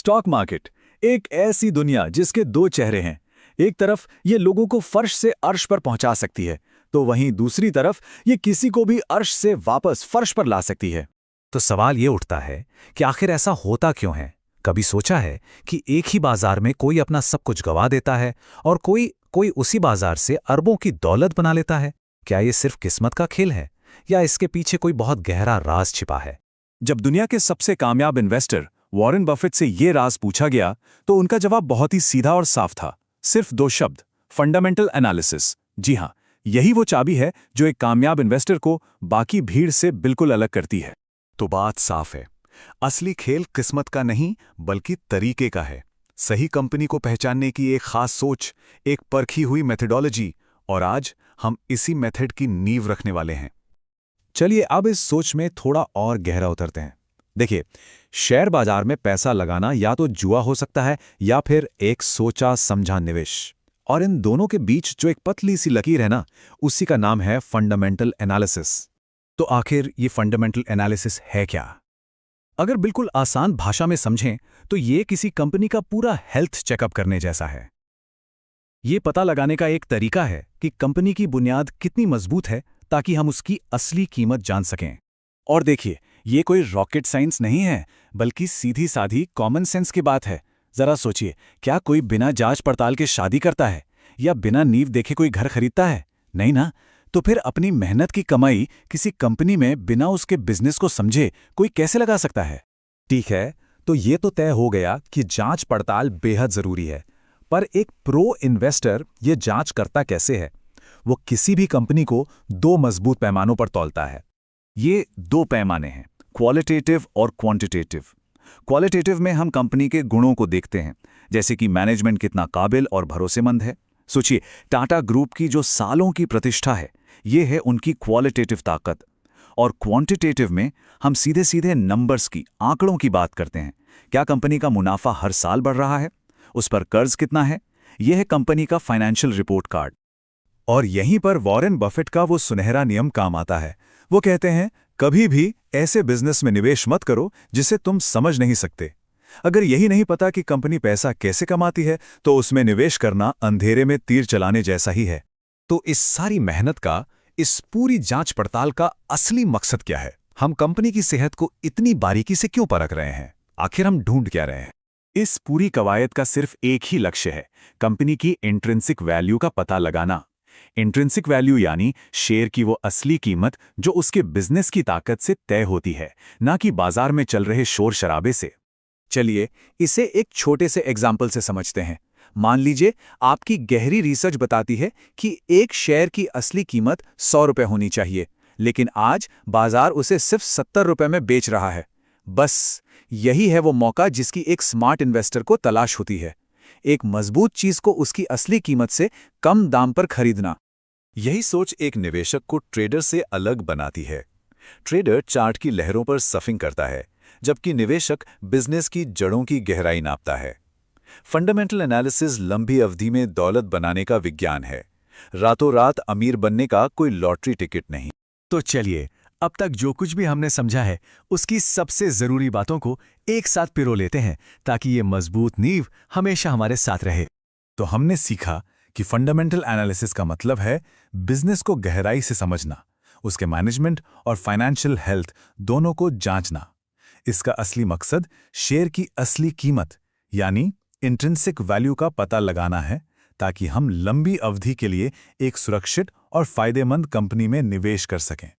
Stock market एक ऐसी दुनिया जिसके दो चेहरे हैं। एक तरफ ये लोगों को फर्श से अर्श पर पहुंचा सकती है, तो वहीं दूसरी तरफ ये किसी को भी अर्श से वापस फर्श पर ला सकती है। तो सवाल ये उठता है कि आखिर ऐसा होता क्यों है? कभी सोचा है कि एक ही बाजार में कोई अपना सब कुछ गवा देता है और कोई कोई उसी बाजार से अरबों की दौलत बना लेता है? क्या ये सिर्फ किस्मत का खेल है या इसके पीछे कोई बहुत गहरा राज छिपा है? जब दुनिया के सबसे कामयाब इन्वेस्टर वॉरेन बफेट से ये राज पूछा गया तो उनका जवाब बहुत ही सीधा और साफ था। सिर्फ दो शब्द, फंडामेंटल एनालिसिस। जी हाँ, यही वो चाबी है जो एक कामयाब इन्वेस्टर को बाकी भीड़ से बिल्कुल अलग करती है। तो बात साफ है, असली खेल किस्मत का नहीं बल्कि तरीके का है। सही कंपनी को पहचानने की एक खास सोच, एक परखी हुई मेथडोलॉजी, और आज हम इसी मेथड की नींव रखने वाले हैं। चलिए अब इस सोच में थोड़ा और गहरा उतरते हैं। देखिए, शेयर बाजार में पैसा लगाना या तो जुआ हो सकता है या फिर एक सोचा समझा निवेश, और इन दोनों के बीच जो एक पतली सी लकीर है ना, उसी का नाम है फंडामेंटल एनालिसिस। तो आखिर ये फंडामेंटल एनालिसिस है क्या? अगर बिल्कुल आसान भाषा में समझें तो ये किसी कंपनी का पूरा हेल्थ चेकअप करने जैसा है। ये पता लगाने का एक तरीका है कि कंपनी की बुनियाद कितनी मजबूत है ताकि हम उसकी असली कीमत जान सकें। और देखिए, ये कोई रॉकेट साइंस नहीं है, बल्कि सीधी साधी कॉमन सेंस की बात है। जरा सोचिए, क्या कोई बिना जांच पड़ताल के शादी करता है या बिना नींव देखे कोई घर खरीदता है? नहीं ना। तो फिर अपनी मेहनत की कमाई किसी कंपनी में बिना उसके बिजनेस को समझे कोई कैसे लगा सकता है? ठीक है, तो ये तो तय हो गया कि जांच पड़ताल बेहद जरूरी है, पर एक प्रो इन्वेस्टर ये जांच करता कैसे है? वो किसी भी कंपनी को दो मजबूत पैमानों पर तौलता है। ये दो पैमाने हैं, क्वालिटेटिव और क्वांटिटेटिव। क्वालिटेटिव में हम कंपनी के गुणों को देखते हैं, जैसे कि मैनेजमेंट कितना काबिल और भरोसेमंद है। सोचिए, टाटा ग्रुप की जो सालों की प्रतिष्ठा है, ये है उनकी क्वालिटेटिव ताकत। और क्वांटिटेटिव में हम सीधे सीधे नंबर्स की, आंकड़ों की बात करते हैं। क्या कंपनी का मुनाफा हर साल बढ़ रहा है? उस पर कर्ज कितना है? यह है कंपनी का फाइनेंशियल रिपोर्ट कार्ड। और यहीं पर वॉरेन बफेट का वो सुनहरा नियम काम आता है। वो कहते हैं, कभी भी ऐसे बिजनेस में निवेश मत करो जिसे तुम समझ नहीं सकते। अगर यही नहीं पता कि कंपनी पैसा कैसे कमाती है, तो उसमें निवेश करना अंधेरे में तीर चलाने जैसा ही है। तो इस सारी मेहनत का, इस पूरी जांच पड़ताल का असली मकसद क्या है? हम कंपनी की सेहत को इतनी बारीकी से क्यों परख रहे हैं? आखिर हम ढूंढ क्या रहे हैं? इस पूरी कवायद का सिर्फ एक ही लक्ष्य है, कंपनी की इंट्रिंसिक वैल्यू का पता लगाना। इंट्रिंसिक वैल्यू यानी शेयर की वो असली कीमत जो उसके बिजनेस की ताकत से तय होती है, ना कि बाजार में चल रहे शोर शराबे से। चलिए इसे एक छोटे से एग्जाम्पल से समझते हैं। मान लीजिए आपकी गहरी रिसर्च बताती है कि एक शेयर की असली कीमत 100 रुपये होनी चाहिए, लेकिन आज बाजार उसे सिर्फ 70 रुपये में बेच रहा है। बस यही है वो मौका जिसकी एक स्मार्ट इन्वेस्टर को तलाश होती है। एक मजबूत चीज को उसकी असली कीमत से कम दाम पर खरीदना। यही सोच एक निवेशक को ट्रेडर से अलग बनाती है। ट्रेडर चार्ट की लहरों पर सर्फिंग करता है, जबकि निवेशक बिजनेस की जड़ों की गहराई नापता है। फंडामेंटल एनालिसिस लंबी अवधि में दौलत बनाने का विज्ञान है, रातों रात अमीर बनने का कोई लॉटरी टिकट नहीं। तो चलिए, अब तक जो कुछ भी हमने समझा है उसकी सबसे जरूरी बातों को एक साथ पिरो लेते हैं, ताकि ये मजबूत नींव हमेशा हमारे साथ रहे। तो हमने सीखा कि फंडामेंटल एनालिसिस का मतलब है बिजनेस को गहराई से समझना, उसके मैनेजमेंट और फाइनेंशियल हेल्थ दोनों को जांचना। इसका असली मकसद शेयर की असली कीमत यानी इंट्रिंसिक वैल्यू का पता लगाना है, ताकि हम लंबी अवधि के लिए एक सुरक्षित और फायदेमंद कंपनी में निवेश कर सकें।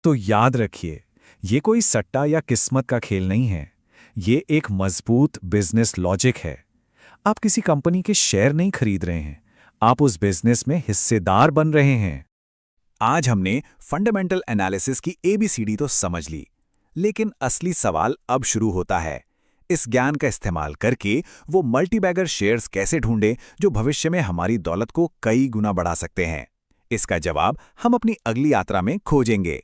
तो याद रखिए, ये कोई सट्टा या किस्मत का खेल नहीं है, ये एक मजबूत बिजनेस लॉजिक है। आप किसी कंपनी के शेयर नहीं खरीद रहे हैं, आप उस बिजनेस में हिस्सेदार बन रहे हैं। आज हमने फंडामेंटल एनालिसिस की एबीसीडी तो समझ ली, लेकिन असली सवाल अब शुरू होता है। इस ज्ञान का इस्तेमाल करके वो मल्टीबैगर शेयर्स कैसे ढूंढें जो भविष्य में हमारी दौलत को कई गुना बढ़ा सकते हैं? इसका जवाब हम अपनी अगली यात्रा में खोजेंगे।